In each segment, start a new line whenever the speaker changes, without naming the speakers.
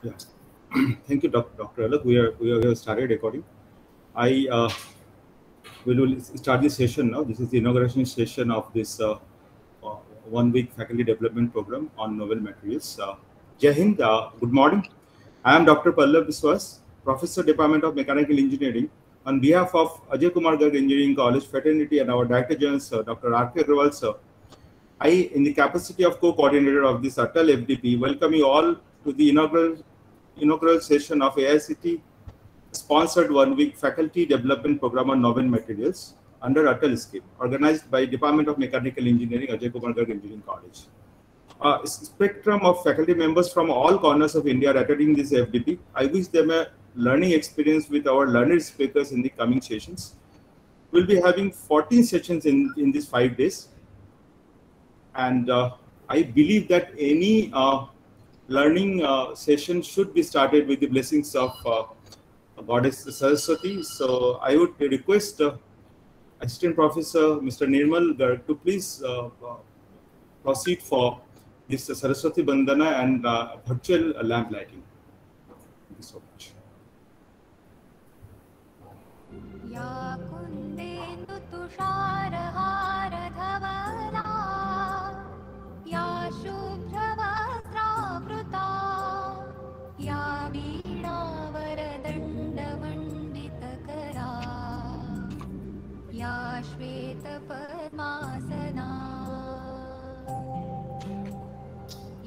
Yeah. Thank you, Dr. Alok. We have started recording. I will start this session now. This is the inauguration session of this 1 week faculty development program on novel materials. Jai Hind, good morning. I am Dr. Pallav Biswas, Professor, Department of Mechanical Engineering. On behalf of Ajay Kumar Garg Engineering College Fraternity and our Director General, Sir, Dr. R.K. Agrawal, sir, I, in the capacity of co-coordinator of this Atal FDP, welcome you all to the inaugural session of AICT sponsored 1 week faculty development program on novel materials under Atal scheme, organized by Department of Mechanical Engineering, Ajay Kumar Garg Engineering College. A spectrum of faculty members from all corners of India are attending this FDP. I wish them a learning experience with our learned speakers in the coming sessions. We'll be having 14 sessions in these 5 days. And I believe that any learning session should be started with the blessings of Goddess Saraswati. So I would request Assistant Professor Mr. Nirmal Garg to please proceed for this Saraswati Bandana and virtual lamp lighting. Thank you so much.
या कुन्देन्दु तुषारहार धवला या शुभ्रवस्त्रावृता या वीणावरदण्डमण्डितकरा या श्वेतपद्मासना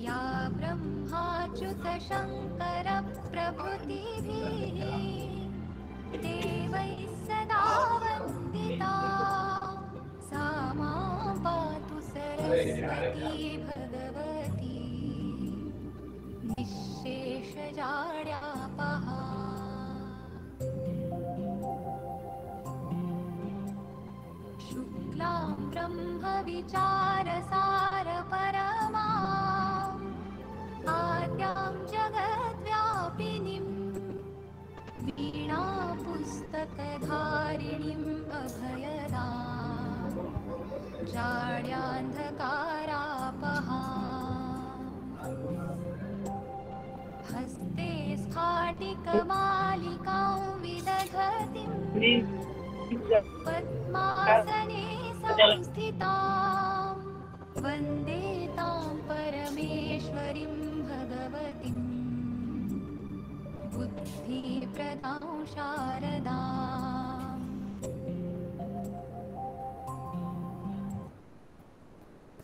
या ब्रह्माच्युतशङ्करप्रभृतिभिः देवैः सदा वन्दिता सा मां पातु सरस्वती भगवती निःशेषजाड्यापहा शुक्लां ब्रह्मविचारसारपरमा आद्यां जगद्व्यापिनीम् वीणा पुस्तकधारिणीम् अभयदां जाड्यान्धकारापहा हस्ते स्फाटिकमालिकां विदधतीं पद्मासने संस्थितां वन्दे तां परमेश्वरीं भगवतीम् बुद्धिप्रदां शारदाम्.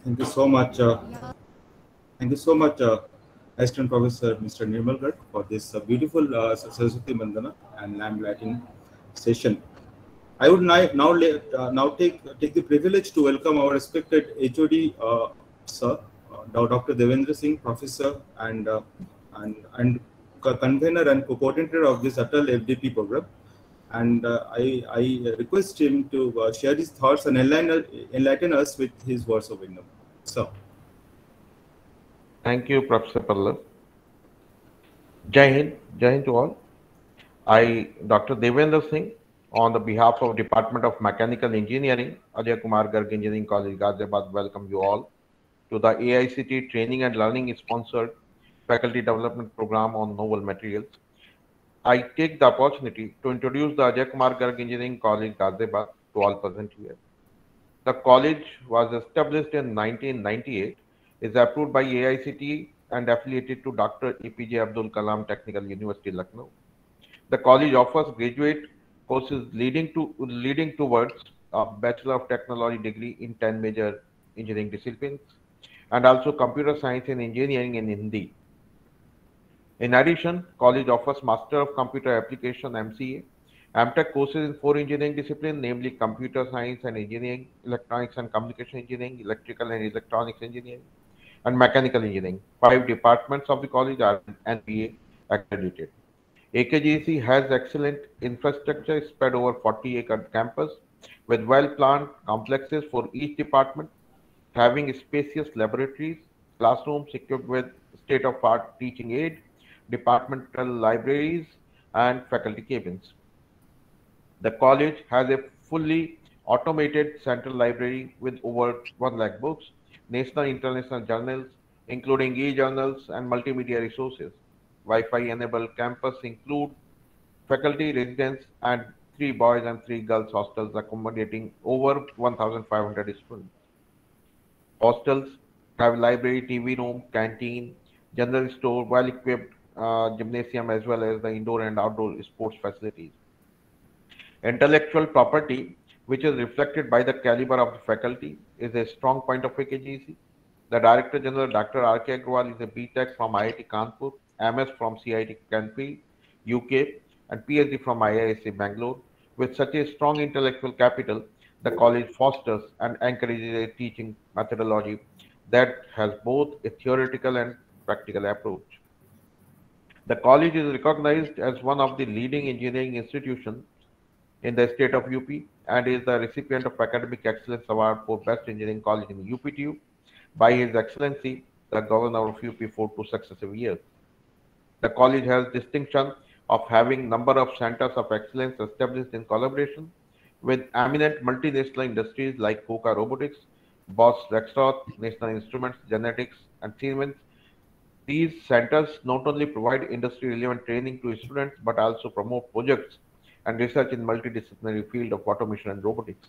Thank you so much. Thank you so much, Assistant Professor Mr. Nirmal Garg, for this beautiful Saraswati Bandana and lamp lighting session. I would now take the privilege to welcome our respected HOD, Sir, Dr. Devendra Singh, Professor and convener and co-coordinator of this Atal FDP program. And I request him to share his thoughts and enlighten us with his words of wisdom. So,
thank you, Professor Pallav. Jai Hind to all. I, Dr. Devendra Singh, on the behalf of Department of Mechanical Engineering, Ajay Kumar Garg Engineering College, Ghaziabad, welcome you all to the AICT Training and Learning sponsored Faculty Development Program on Novel Materials. I take the opportunity to introduce the Ajay Kumar Garg Engineering College, Ghaziabad, to all present here. The college was established in 1998, is approved by AICTE and affiliated to Dr. APJ Abdul Kalam Technical University, Lucknow. The college offers graduate courses leading towards a Bachelor of Technology degree in 10 major engineering disciplines and also computer science and engineering in Hindi. In addition, college offers Master of Computer Application MCA, MTech courses in 4 engineering disciplines, namely Computer Science and Engineering, Electronics and Communication Engineering, Electrical and Electronics Engineering, and Mechanical Engineering. 5 departments of the college are NBA accredited. AKGC has excellent infrastructure spread over 40-acre campus with well-planned complexes for each department, having spacious laboratories, classrooms equipped with state-of-art teaching aid, departmental libraries, and faculty cabins. The college has a fully automated central library with over 1 lakh books, national and international journals, including e-journals and multimedia resources. Wi-Fi enabled campus include faculty residence and 3 boys and 3 girls hostels accommodating over 1,500 students. Hostels have library, TV room, canteen, general store, well-equipped gymnasium as well as the indoor and outdoor sports facilities. Intellectual property, which is reflected by the caliber of the faculty, is a strong point of AKGC. The Director General, Dr. R.K. Agrawal, is a BTech from IIT Kanpur, MS from CIT Kanpur, UK, and PhD from IISc Bangalore. With such a strong intellectual capital, the college fosters and encourages a teaching methodology that has both a theoretical and practical approach. The college is recognized as one of the leading engineering institutions in the state of UP and is the recipient of Academic Excellence Award for Best Engineering College in UPTU by His Excellency the Governor of UP for 2 successive years. The college has distinction of having number of centers of excellence established in collaboration with eminent multinational industries like KUKA Robotics, Bosch Rexroth, National Instruments, Genetics, and Siemens. These centers not only provide industry-relevant training to students but also promote projects and research in multidisciplinary field of automation and robotics.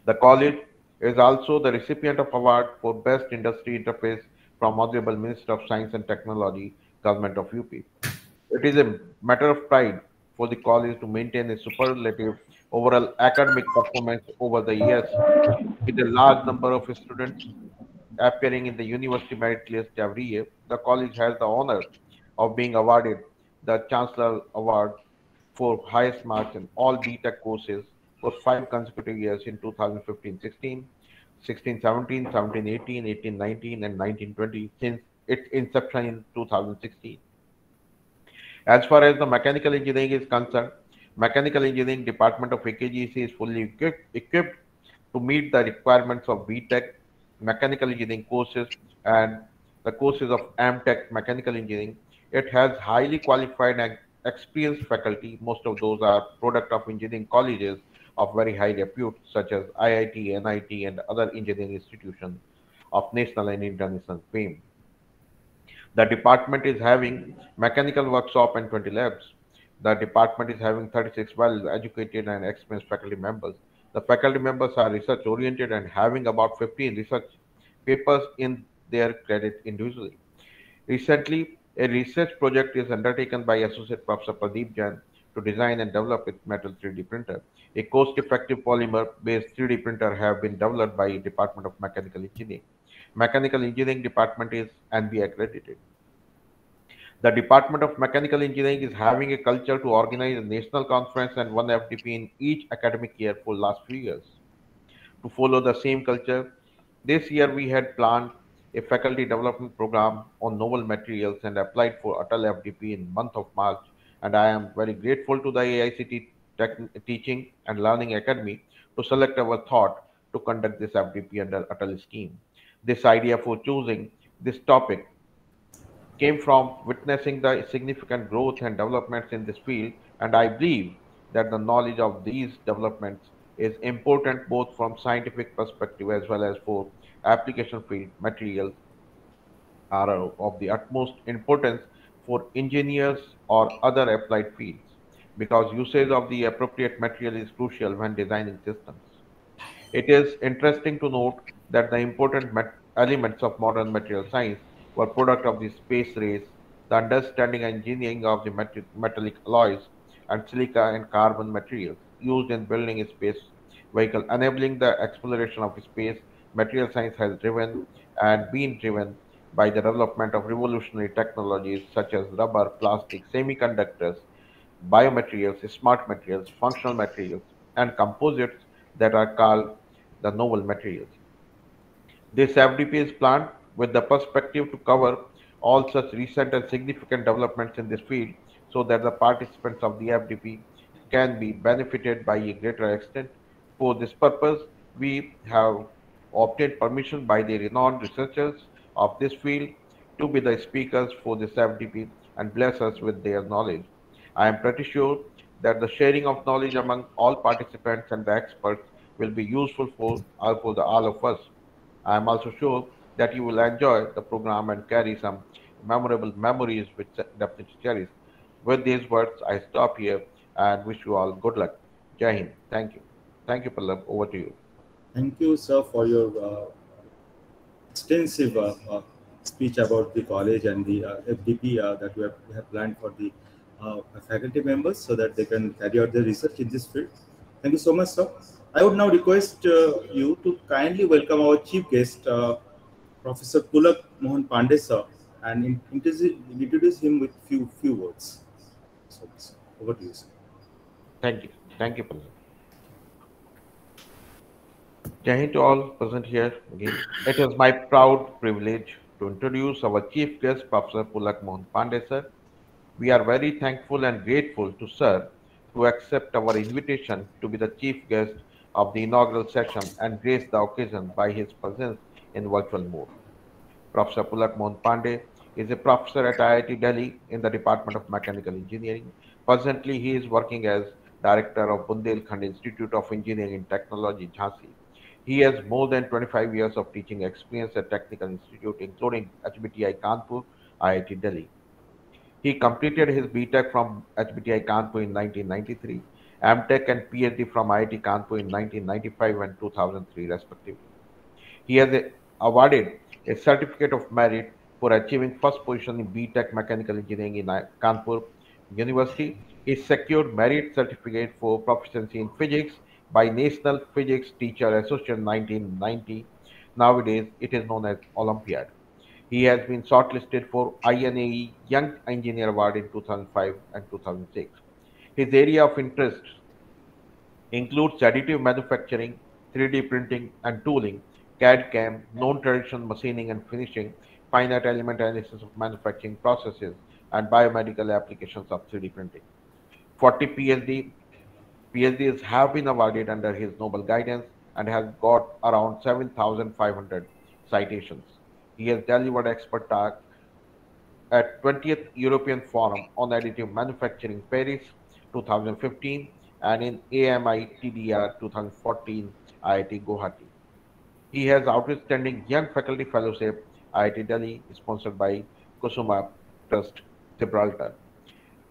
The college is also the recipient of award for Best Industry Interface from Honorable Minister of Science and Technology, Government of UP. It is a matter of pride for the college to maintain a superlative overall academic performance over the years, with a large number of students appearing in the university merit list every year. The college has the honor of being awarded the Chancellor Award for highest marks in all BTech courses for 5 consecutive years in 2015-16, 16-17, 17-18, 18-19, and 19-20 since its inception in 2016. As far as the mechanical engineering is concerned, mechanical engineering department of AKGC is fully equipped to meet the requirements of BTech mechanical engineering courses and the courses of MTech mechanical engineering. It has highly qualified and experienced faculty. Most of those are product of engineering colleges of very high repute, such as IIT, NIT, and other engineering institutions of national and international fame. The department is having mechanical workshop and 20 labs. The department is having 36 well-educated and experienced faculty members. The faculty members are research oriented and having about 15 research papers in their credit individually. Recently, a research project is undertaken by Associate Professor Pradeep Jain to design and develop a metal 3D printer. A cost-effective polymer-based 3D printer have been developed by Department of Mechanical Engineering. Mechanical Engineering Department is NB accredited. The Department of Mechanical Engineering is having a culture to organize a national conference and one FDP in each academic year for last few years. To follow the same culture, this year we had planned a faculty development program on novel materials and applied for Atal FDP in month of March. And I am very grateful to the AICT Teaching and Learning Academy to select our thought to conduct this FDP under Atal scheme. This idea for choosing this topic came from witnessing the significant growth and developments in this field, and I believe that the knowledge of these developments is important both from scientific perspective as well as for application field. Materials are of the utmost importance for engineers or other applied fields because usage of the appropriate material is crucial when designing systems. It is interesting to note that the important elements of modern material science were product of the space race, the understanding and engineering of the metallic alloys and silica and carbon materials used in building a space vehicle, enabling the exploration of space. Material science has driven and been driven by the development of revolutionary technologies such as rubber, plastic, semiconductors, biomaterials, smart materials, functional materials, and composites that are called the novel materials. This FDP is planned with the perspective to cover all such recent and significant developments in this field so that the participants of the FDP can be benefited by a greater extent. For this purpose, we have obtained permission by the renowned researchers of this field to be the speakers for this FDP and bless us with their knowledge. I am pretty sure that the sharing of knowledge among all participants and the experts will be useful for all of us. I am also sure that you will enjoy the program and carry some memorable memories which definitely cherish. With these words, I stop here and wish you all good luck. Jai Hind. Thank you. Thank you, Pallab. Over to you.
Thank you, sir, for your extensive speech about the college and the FDP that we have planned for the faculty members so that they can carry out their research in this field. Thank you so much, sir. I would now request you to kindly welcome our chief guest, Professor Pulak Mohan Pandey, sir, and introduce him with few words. So, sir, over to you, sir.
Thank you. Thank you, Pallab. Jai Hind to all present here again. It is my proud privilege to introduce our chief guest, Professor Pulak Mohan Pandey, sir. We are very thankful and grateful to Sir to accept our invitation to be the chief guest of the inaugural session and grace the occasion by his presence in virtual mode. Professor Pulak Mohan Pandey is a professor at IIT Delhi in the Department of Mechanical Engineering. Presently, he is working as director of Bundelkhand Institute of Engineering and Technology, Jhansi. He has more than 25 years of teaching experience at Technical Institute, including HBTI Kanpur, IIT Delhi. He completed his BTech from HBTI Kanpur in 1993, MTech and PhD from IIT Kanpur in 1995 and 2003, respectively. He has awarded a Certificate of Merit for achieving first position in BTech Mechanical Engineering in Kanpur University. He secured Merit Certificate for Proficiency in Physics by National Physics Teacher Association 1990. Nowadays, it is known as Olympiad. He has been shortlisted for INAE Young Engineer Award in 2005 and 2006. His area of interest includes additive manufacturing, 3D printing and tooling, CAD/CAM, non-traditional machining and finishing, finite element analysis of manufacturing processes, and biomedical applications of 3D printing. 40 PhDs have been awarded under his noble guidance and has got around 7,500 citations. He has delivered expert talk at 20th European Forum on Additive Manufacturing Paris 2015 and in AMI TDR 2014 IIT Guwahati. He has outstanding Young Faculty Fellowship IIT Delhi sponsored by Kusuma Trust Gibraltar.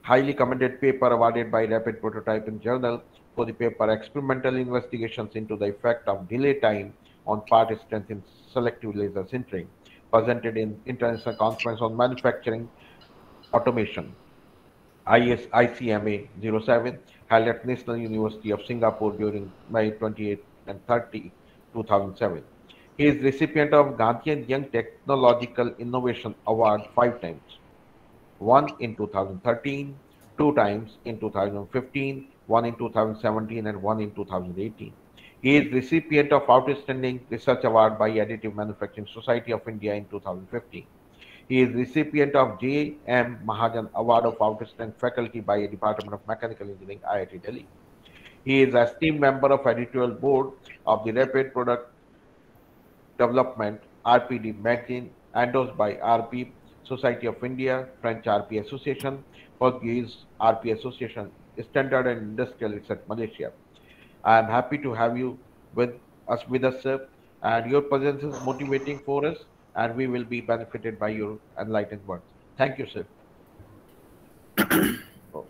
Highly commended paper awarded by Rapid Prototyping Journal for the paper Experimental Investigations into the Effect of Delay Time on Part Strength in Selective Laser Sintering, presented in International Conference on Manufacturing Automation, ICMA 07, held at National University of Singapore during May 28 and 30, 2007. He is recipient of Gandhian Young Technological Innovation Award 5 times, one in 2013, 2 times in 2015, one in 2017, and one in 2018. He is recipient of Outstanding Research Award by Additive Manufacturing Society of India in 2015. He is recipient of J. M. Mahajan Award of Outstanding Faculty by Department of Mechanical Engineering, IIT Delhi. He is esteemed member of editorial board of the Rapid Product Development RPD magazine, endorsed by RP Society of India, French RP Association, Portuguese RP Association, Standard and Industrial Research Malaysia. I am happy to have you with us, sir, and your presence is motivating for us, and we will be benefited by your enlightened words. Thank you, sir.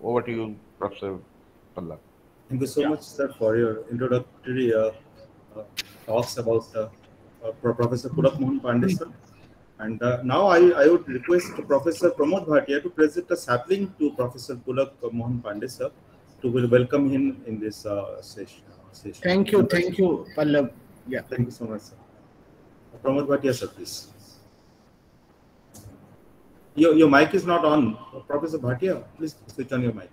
Over to you, Professor Pallab.
Thank you so much, sir, for your introductory talks about Professor Pulak Mohan Pandey, sir. And now I would request Professor Pramod Bhatia to present a sapling to Professor Pulak Mohan Pandey, sir, to welcome him in this session.
Thank you, Pallab. Yeah.
Thank you so much, sir. Pramod Bhatia, sir, please. Your mic is not on. Professor Bhatia, please switch on your mic.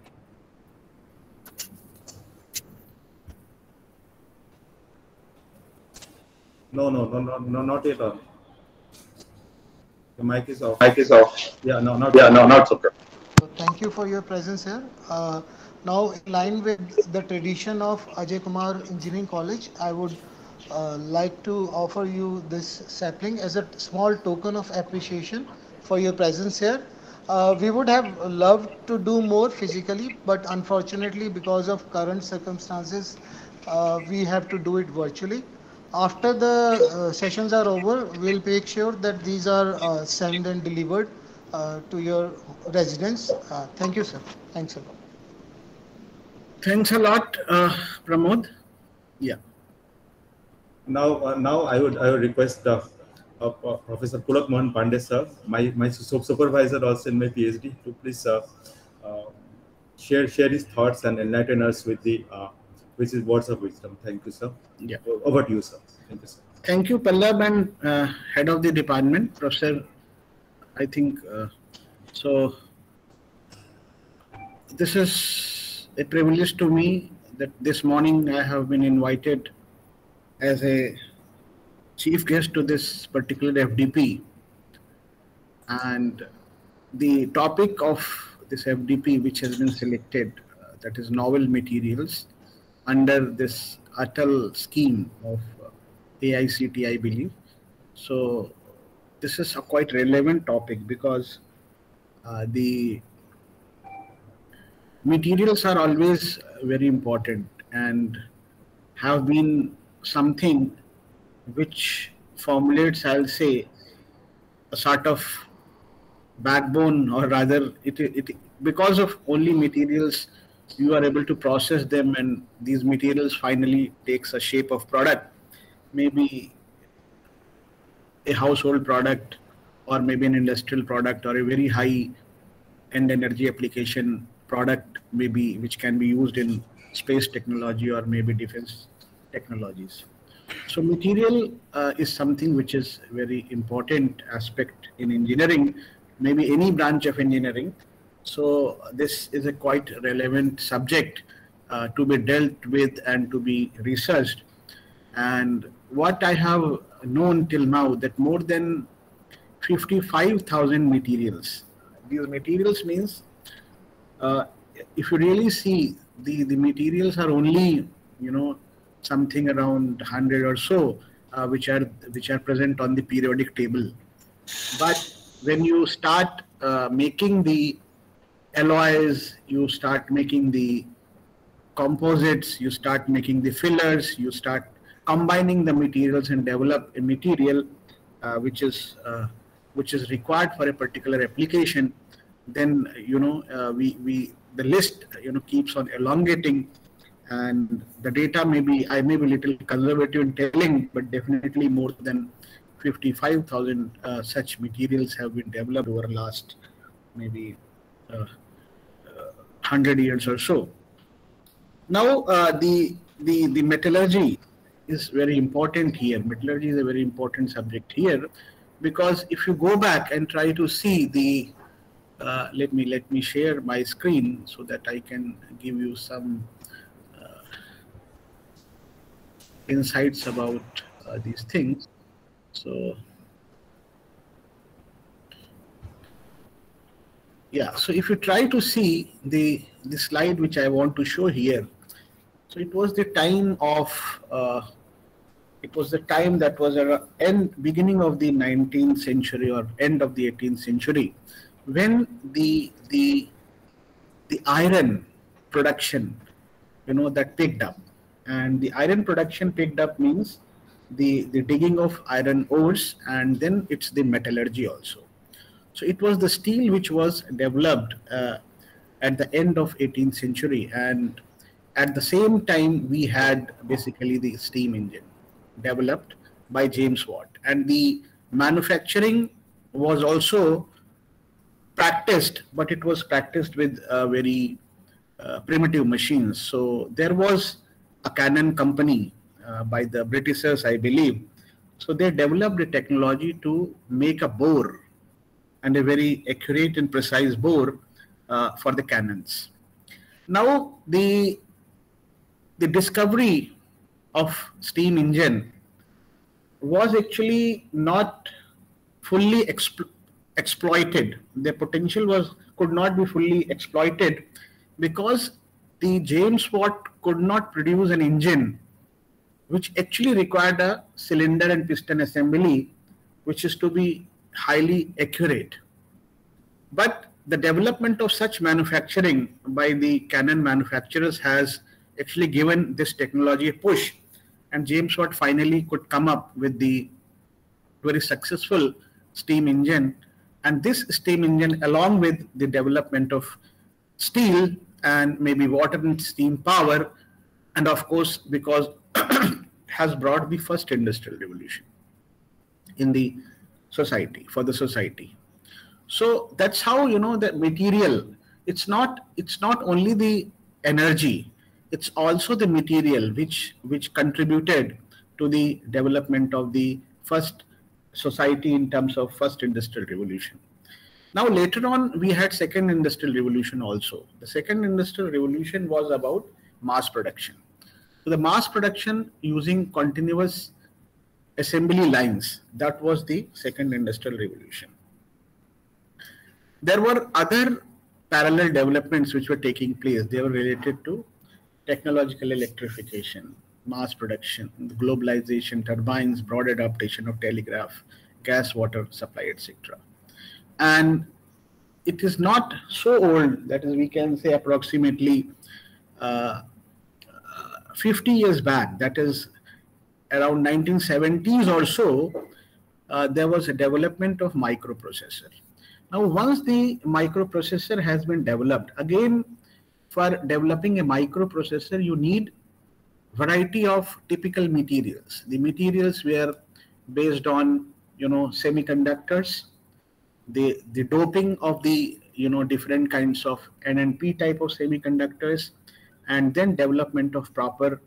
No, not yet on. The mic is off. Yeah, no, not so.
Thank you for your presence here. Now, in line with the tradition of Ajay Kumar Engineering College, I would like to offer you this sapling as a small token of appreciation for your presence here. We would have loved to do more physically, but unfortunately, because of current circumstances, we have to do it virtually. After the sessions are over, we'll make sure that these are sent and delivered to your residence. Thank you, sir. Thanks a lot.
Thanks a lot, Pramod. Yeah.
Now I would request Professor Pulak Mohan Pandey sir, my supervisor also in my PhD, to please share his thoughts and enlighten us with the with his words of wisdom. Thank you, sir.
Yeah.
Over to you, sir. Thank you, sir.
Thank you, Pallab, and head of the department, Professor. I think so. This is a privilege to me that this morning I have been invited as a chief guest to this particular FDP, and the topic of this FDP which has been selected, that is novel materials, under this Atal scheme of AICT, I believe. So this is a quite relevant topic because the materials are always very important and have been something which formulates, I'll say, a sort of backbone, or rather it because of only materials you are able to process them, and these materials finally takes a shape of product, maybe a household product or maybe an industrial product or a very high end energy application product, maybe which can be used in space technology or maybe defense technologies. So material is something which is very important aspect in engineering, maybe any branch of engineering. So this is a quite relevant subject to be dealt with and to be researched. And what I have known till now, that more than 55,000 materials. These materials means if you really see, the materials are only, you know, something around 100 or so which are present on the periodic table. But when you start making the alloys, you start making the composites, you start making the fillers, you start combining the materials and develop a material which is required for a particular application, then you know the list keeps on elongating, and the data I may be little conservative in telling, but definitely more than 55,000 such materials have been developed over the last maybe 100 years or so. Now the metallurgy is very important here. Metallurgy is a very important subject here, because if you go back and try to see the let me share my screen so that I can give you some insights about these things. So yeah, so if you try to see the slide which I want to show here, so it was the time of that was at beginning of the 19th century or end of the 18th century, when the iron production that picked up. And the iron production picked up means the digging of iron ores, and then it's the metallurgy also. So it was the steel which was developed at the end of 18th century, and at the same time we had basically the steam engine developed by James Watt, and the manufacturing was also practiced, but it was practiced with very primitive machines. So there was a Cannon company by the Britishers, I believe. So they developed a technology to make a bore, and a very accurate and precise bore for the cannons. Now the discovery of steam engine was actually not fully exploited. The potential could not be fully exploited, because the James Watt could not produce an engine which actually required a cylinder and piston assembly, which is to be highly accurate. But the development of such manufacturing by the Cannon manufacturers has actually given this technology a push, and James Watt finally could come up with the very successful steam engine, And this steam engine, along with the development of steel and maybe water and steam power, and of course, because has brought the first industrial revolution in the society, for the society. So that's how, you know, the material, it's not only the energy, it's also the material which contributed to the development of the first society in terms of first industrial revolution. Now later on we had second industrial revolution also. The second industrial revolution was about mass production. So the mass production using continuous assembly lines, that was the second industrial revolution. There were other parallel developments which were taking place. They were related to technological electrification, mass production, globalization, turbines, broad adaptation of telegraph, gas, water supply, etc. And it is not so old, that is, we can say approximately 50 years back, that is around 1970s or so, there was a development of microprocessor. Now, once the microprocessor has been developed, again, for developing a microprocessor, you need variety of typical materials. The materials were based on, you know, semiconductors, the doping of the, you know, different kinds of NNP type of semiconductors, and then development of proper,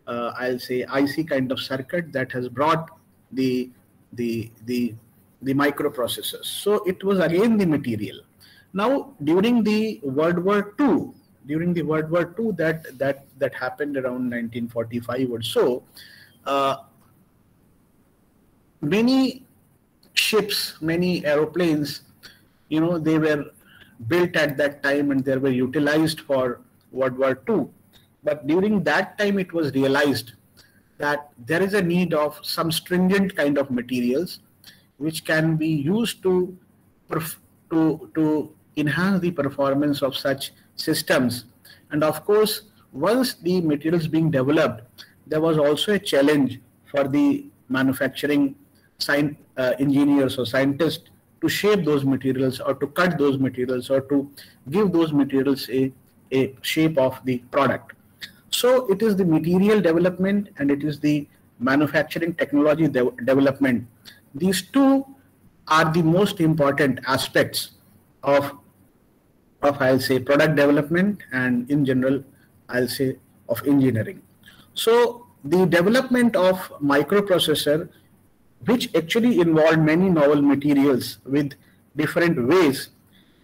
I'll say, IC kind of circuit that has brought the microprocessors. So it was again the material. Now during the World War II, that happened around 1945 or so, many ships, many aeroplanes, you know, they were built at that time and they were utilized for World War II. But during that time, it was realized that there is a need of some stringent kind of materials which can be used to enhance the performance of such systems. And of course, once the materials being developed, there was also a challenge for the manufacturing engineers or scientists to shape those materials or to cut those materials or to give those materials a shape of the product. So it is the material development and it is the manufacturing technology development. These two are the most important aspects of I'll say product development and in general I'll say of engineering. So the development of microprocessor, which actually involved many novel materials with different ways,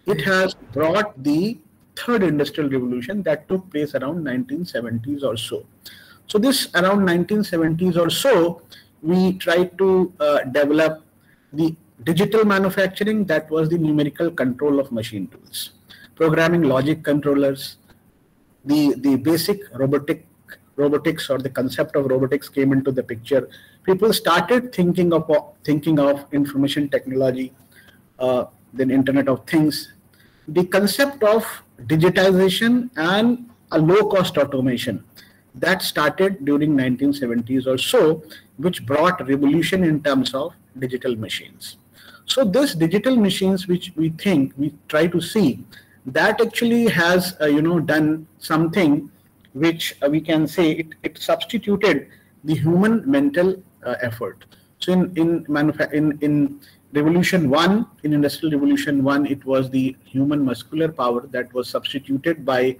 it has brought the third industrial revolution that took place around 1970s or so. So this around 1970s or so, we tried to develop the digital manufacturing, that was the numerical control of machine tools, programming logic controllers, the basic robotics or the concept of robotics came into the picture. People started thinking of information technology, then Internet of Things. The concept of digitization and a low-cost automation that started during 1970s or so, which brought revolution in terms of digital machines. So this digital machines, which we try to see, that actually has done something which we can say it substituted the human mental effort. So in Revolution 1, in Industrial Revolution 1, it was the human muscular power that was substituted by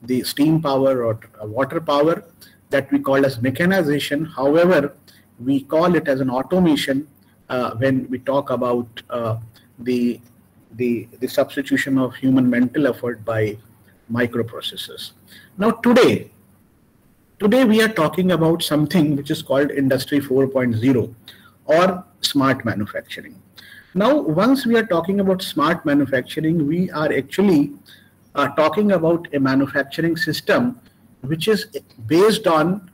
the steam power or water power that we call as mechanization. However, we call it as an automation when we talk about the substitution of human mental effort by microprocessors. Now today we are talking about something which is called Industry 4.0 or smart manufacturing. Now, once we are talking about smart manufacturing, we are actually talking about a manufacturing system which is based on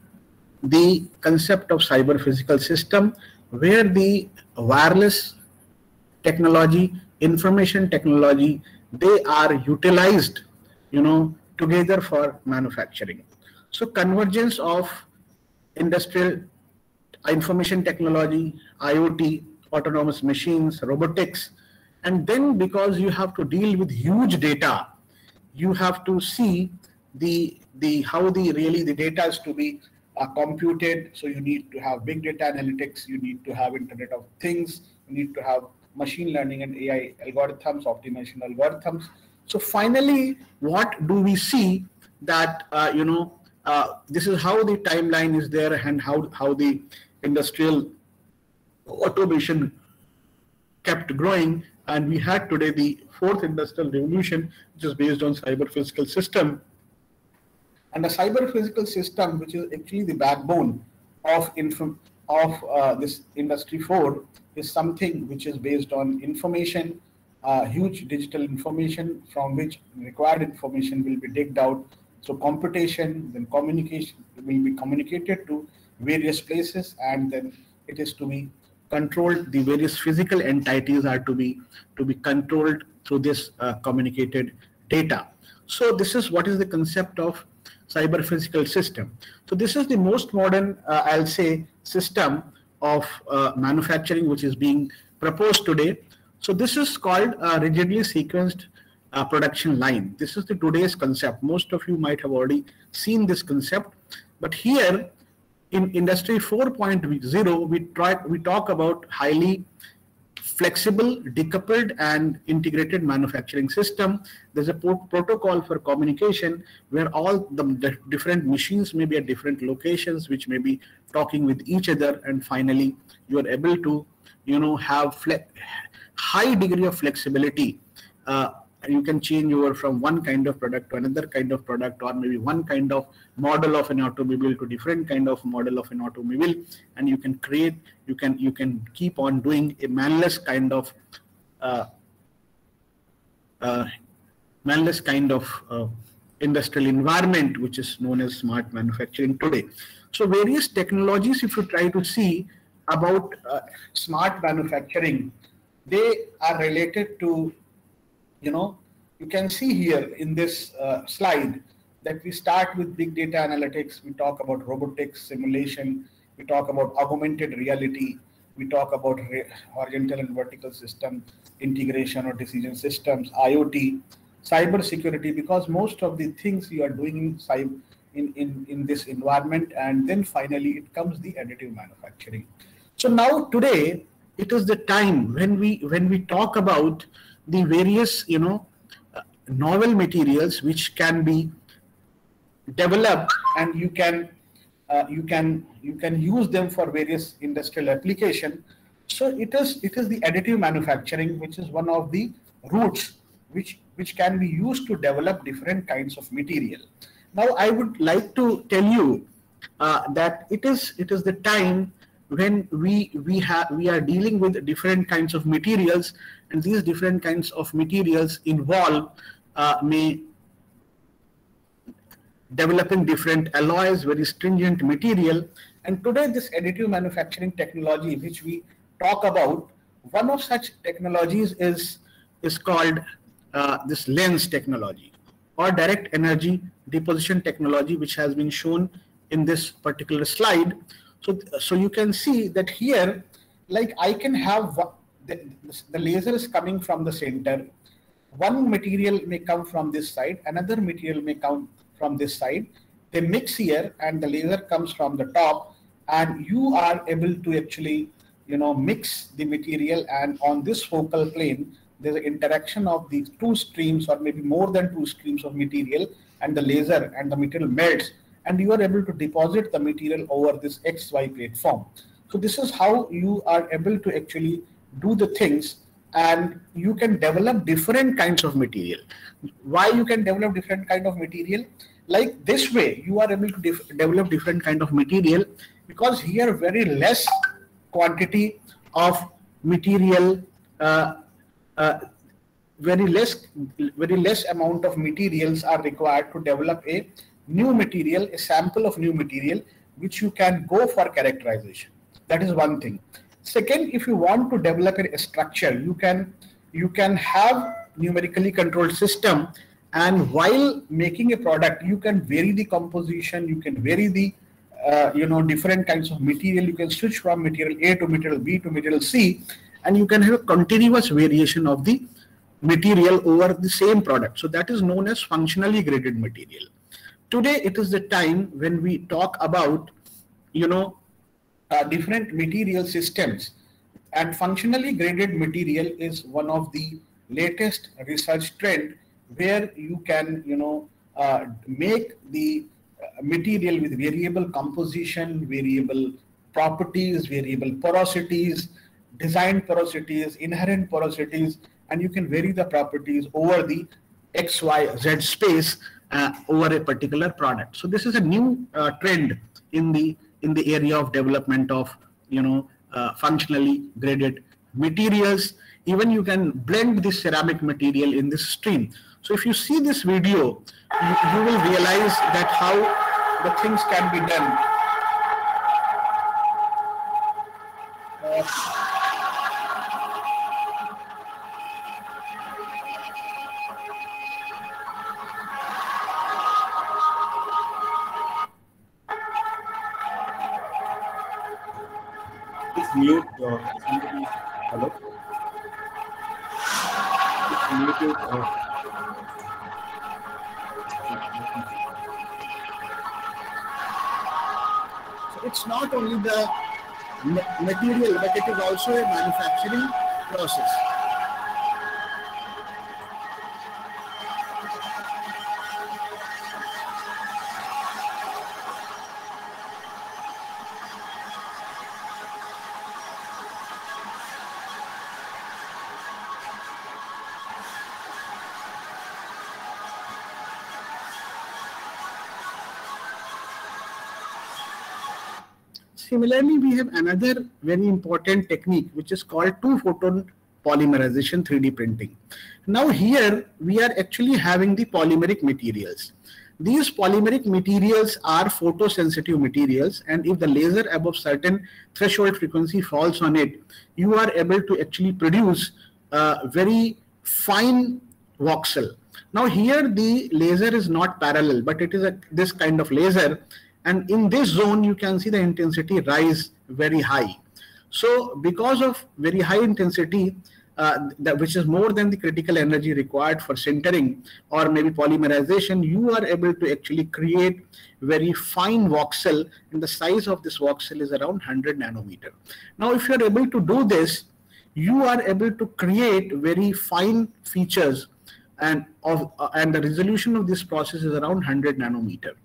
the concept of cyber physical system, where the wireless technology, information technology, they are utilized, together for manufacturing. So convergence of industrial information technology, IoT, autonomous machines, robotics, And then because you have to deal with huge data, you have to see how the data is to be computed. So you need to have big data analytics, you need to have Internet of Things, you need to have machine learning and AI algorithms, optimization algorithms. So finally, what do we see that this is how the timeline is there, and how the industrial automation kept growing, and we had today the fourth industrial revolution, which is based on cyber physical system. And the cyber physical system, which is actually the backbone of this industry 4, is something which is based on information, huge digital information, from which required information will be digged out. So computation, then communication will be communicated to various places, and then it is to be controlled. The various physical entities are to be controlled through this communicated data. So this is what is the concept of cyber physical system. So this is the most modern, I'll say, system of manufacturing which is being proposed today. So this is called a rigidly sequenced production line. This is the today's concept. Most of you might have already seen this concept, but here in Industry 4.0, we talk about highly flexible, decoupled, and integrated manufacturing system. There's a protocol for communication where all the different machines may be at different locations, which may be talking with each other, and finally you are able to have high degree of flexibility. You can change over from one kind of product to another kind of product, or maybe one kind of model of an automobile to different kind of model of an automobile, and you can create, you can keep on doing a manless kind of industrial environment, which is known as smart manufacturing today. So various technologies, if you try to see about smart manufacturing, they are related to, you can see here in this slide that we start with big data analytics, we talk about robotics, simulation, we talk about augmented reality, we talk about horizontal and vertical system integration or decision systems, IoT, cyber security, because most of the things you are doing in this environment, and then finally it comes the additive manufacturing. So now today it is the time when we talk about the various novel materials which can be developed, and you can use them for various industrial application. So it is the additive manufacturing, which is one of the routes which can be used to develop different kinds of material. Now I would like to tell you that it is the time when we are dealing with different kinds of materials, and these different kinds of materials involve developing different alloys, very stringent material. And today this additive manufacturing technology which we talk about, one of such technologies is called this lens technology, or direct energy deposition technology, which has been shown in this particular slide. So you can see that here, like I can have the laser is coming from the center. One material may come from this side, another material may come from this side. They mix here, and the laser comes from the top, and you are able to actually mix the material, and on this focal plane there's an interaction of these two streams, or maybe more than two streams of material, and the laser and the material melts, and you are able to deposit the material over this XY platform. So this is how you are able to actually do the things, and you can develop different kinds of material. Why you can develop different kind of material? Like this way, you are able to develop different kind of material, because here very less quantity of material, very less amount of materials are required to develop a new material, a sample of new material, which you can go for characterization. That is one thing. Second, if you want to develop a structure, you can have numerically controlled system, and while making a product, you can vary the composition, you can vary the different kinds of material. You can switch from material A to material B to material C, and you can have a continuous variation of the material over the same product. So that is known as functionally graded material. Today, it is the time when we talk about, different material systems, and functionally graded material is one of the latest research trend where you can, make the material with variable composition, variable properties, variable porosities, design porosities, inherent porosities, and you can vary the properties over the X, Y, Z space over a particular product. So this is a new trend in the area of development of functionally graded materials. Even you can blend this ceramic material in this stream. So if you see this video, you will realize that how the things can be done.
Please mute somebody. Hello? Please mute it.
So it's not only the material, but it is also a manufacturing process. Similarly, we have another very important technique which is called two-photon polymerization 3D printing. Now here we are actually having the polymeric materials. These polymeric materials are photosensitive materials, and if the laser above certain threshold frequency falls on it, you are able to actually produce a very fine voxel. Now here the laser is not parallel, but it is this kind of laser, and in this zone you can see the intensity rise very high. So because of very high intensity, which is more than the critical energy required for sintering or maybe polymerization, you are able to actually create very fine voxel, and the size of this voxel is around 100 nanometer. Now if you are able to do this, you are able to create very fine features, and the resolution of this process is around 100 nanometer.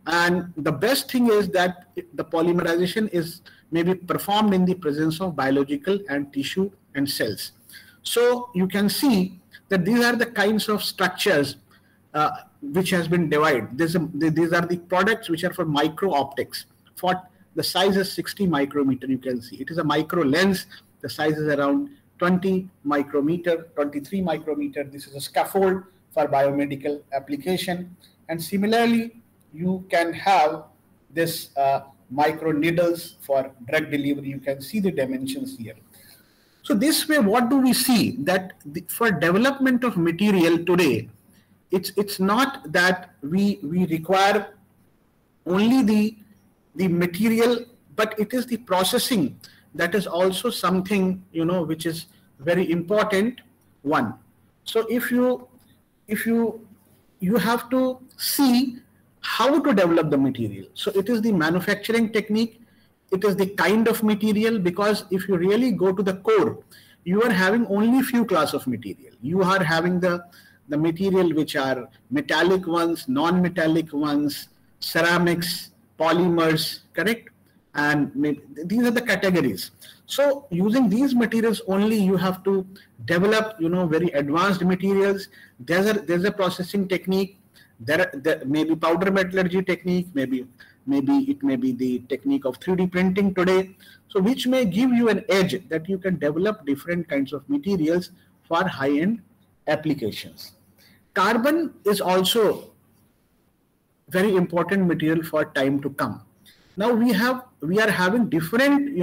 And the best thing is that the polymerization is maybe performed in the presence of biological and tissue and cells. So you can see that these are the kinds of structures which has been divided. These are the products which are for micro optics. For the size is 60 micrometer, you can see. It is a micro lens. The size is around 20 micrometer, 23 micrometer. This is a scaffold for biomedical application. And similarly, you can have this micro needles for drug delivery. You can see the dimensions here. So this way, what do we see? That for development of material today, it's not that we require only the material, but it is the processing that is also something which is very important one. So if you have to see how to develop the material. So it is the manufacturing technique, it is the kind of material, because if you really go to the core, you are having only few class of material. You are having the material which are metallic ones, non-metallic ones, ceramics, polymers, correct? And these are the categories. So using these materials only, you have to develop very advanced materials. There's a processing technique. There may be powder metallurgy technique, maybe it may be the technique of 3D printing today, so which may give you an edge that you can develop different kinds of materials for high-end applications. Carbon is also very important material for time to come. Now we are having different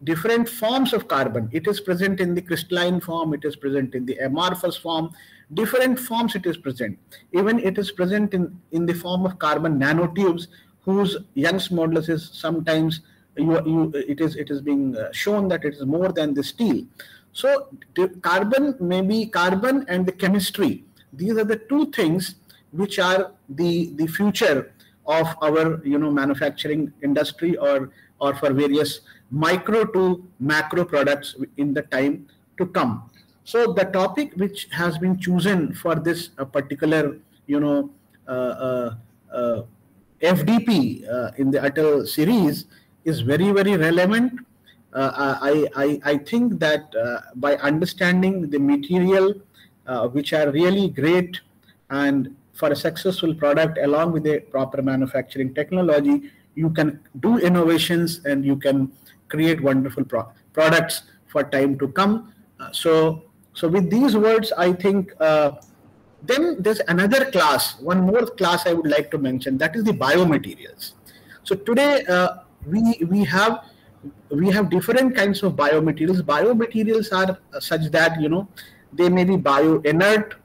different forms of carbon. It is present in the crystalline form, it is present in the amorphous form, different forms it is present. Even it is present in the form of carbon nanotubes, whose Young's modulus is sometimes it is being shown that it is more than the steel. So carbon and the chemistry. These are the two things which are the future of our manufacturing industry, or for various micro to macro products in the time to come. So the topic which has been chosen for this particular FDP in the Atal series is very, very relevant. I think that by understanding the material which are really great, and for a successful product along with a proper manufacturing technology, you can do innovations and you can create wonderful products for time to come. So with these words, I think then there's another class, one more class I would like to mention, that is the biomaterials. So today we have different kinds of biomaterials. Biomaterials are such that they may be bio-inert,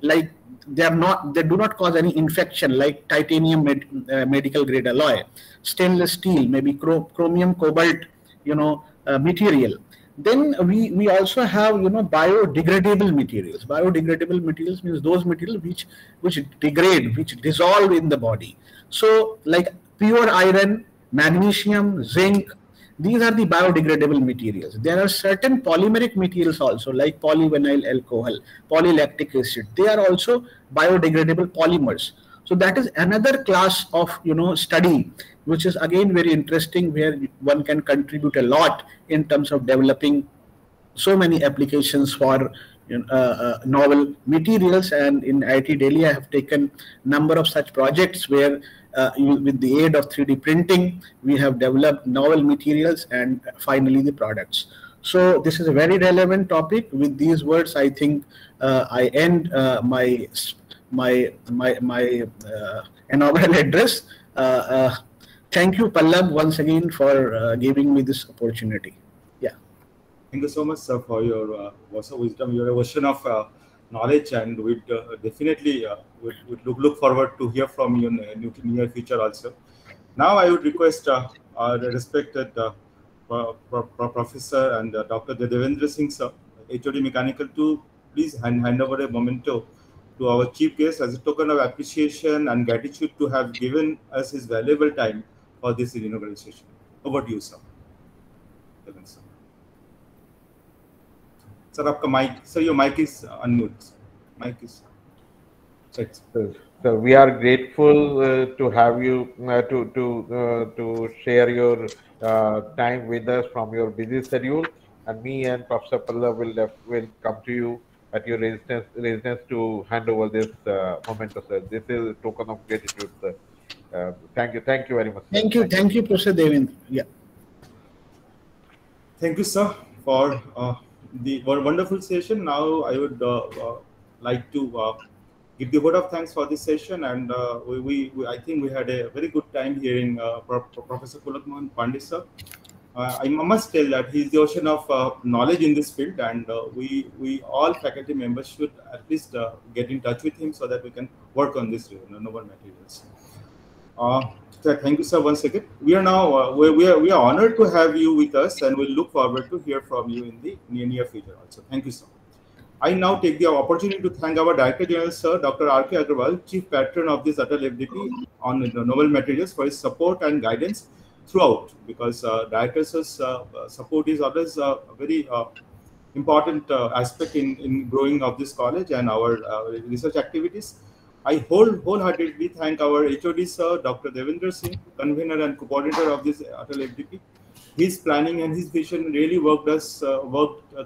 like they do not cause any infection, like titanium medical grade alloy, stainless steel, maybe chromium cobalt material. Then we also have biodegradable materials. Biodegradable materials means those materials which degrade, which dissolve in the body. So like pure iron, magnesium, zinc, these are the biodegradable materials. There are certain polymeric materials also, like polyvinyl alcohol, polylactic acid. They are also biodegradable polymers. So that is another class of study, which is again very interesting, where one can contribute a lot in terms of developing so many applications for novel materials. And in IIT Delhi, I have taken number of such projects where with the aid of 3D printing, we have developed novel materials and finally the products. So this is a very relevant topic. With these words, I think I end my inaugural address. Thank you, Pallab, once again for giving me this opportunity. Yeah.
Thank you so much, sir, for your words of wisdom, your ocean of knowledge, and we'd definitely would look forward to hear from you in the near future also. Now I would request our respected Professor and Dr. Devendra Singh, sir, HOD Mechanical, to please hand over a memento to our chief guest as a token of appreciation and gratitude to have given us his valuable time for this inaugural session. Over to you, sir. Sir, आपका mic, sir, your mic is unmute. Mic is set.
So we are grateful to have you to share your time with us from your busy schedule, and me and Professor Pallab will come to you at your residence to hand over this memento, sir. This is a token of gratitude, sir. Thank you very much.
Thank you, Professor Devendra. Yeah.
Thank you, sir, for the wonderful session. Now I would like to give the vote of thanks for this session, and I think we had a very good time hearing Professor Pulak Mohan Pandey, sir. I must tell that he is the ocean of knowledge in this field, and we all faculty members should at least get in touch with him so that we can work on this novel materials. So thank you, sir, once again. We are now we are honored to have you with us, and we'll look forward to hear from you in the near future also. Thank you, sir. I now take the opportunity to thank our Director General, Sir Dr. R.K. Agarwal, Chief Patron of this Atal FDP on novel materials, for his support and guidance throughout, because Director's support is always a very important aspect in growing of this college and our research activities. I wholeheartedly thank our HOD, Sir Dr. Devendra Singh, convener and coordinator of this Atal FDP. His planning and his vision really worked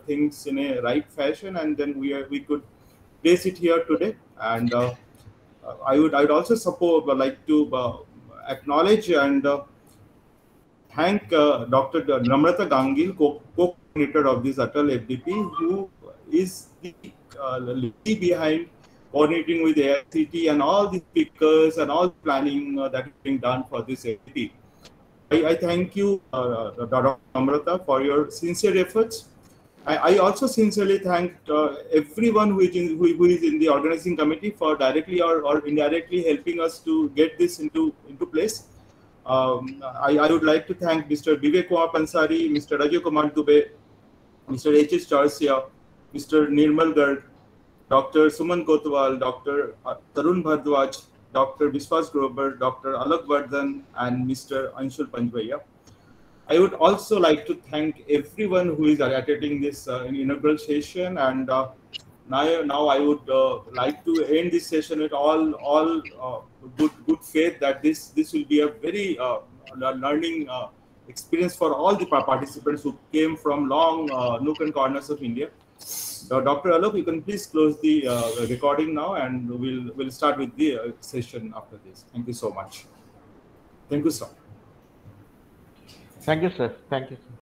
things in a right fashion, and then we could place it here today. And I would also like to acknowledge and thank Dr. Namrata Gangil, co-coordinator of this Atal FDP, who is the lead behind coordinating with AICT and all the speakers and all the planning that is being done for this FDP. I thank you, Dr. Namrata, for your sincere efforts. I also sincerely thank everyone who is in the organizing committee for directly or indirectly helping us to get this into place. I would like to thank Mr. Vivek Kumar Pansari, Mr. Raju Kumar Dubey, Mr. H.S. Charsia, Mr. Nirmal Garg, Dr. Suman Kotwal, Dr. Tarun Bhardwaj, Dr. Vishwas Grover, Dr. Alok Vardhan, and Mr. Anshul Panjwaiya. I would also like to thank everyone who is attending this inaugural session, and now I would like to end this session with all good faith that this will be a very learning experience for all the participants who came from long nook and corners of India. Dr. Alok, you can please close the recording now, and we'll start with the session after this. Thank you so much. Thank you, sir.
Thank you, sir. Thank you, sir.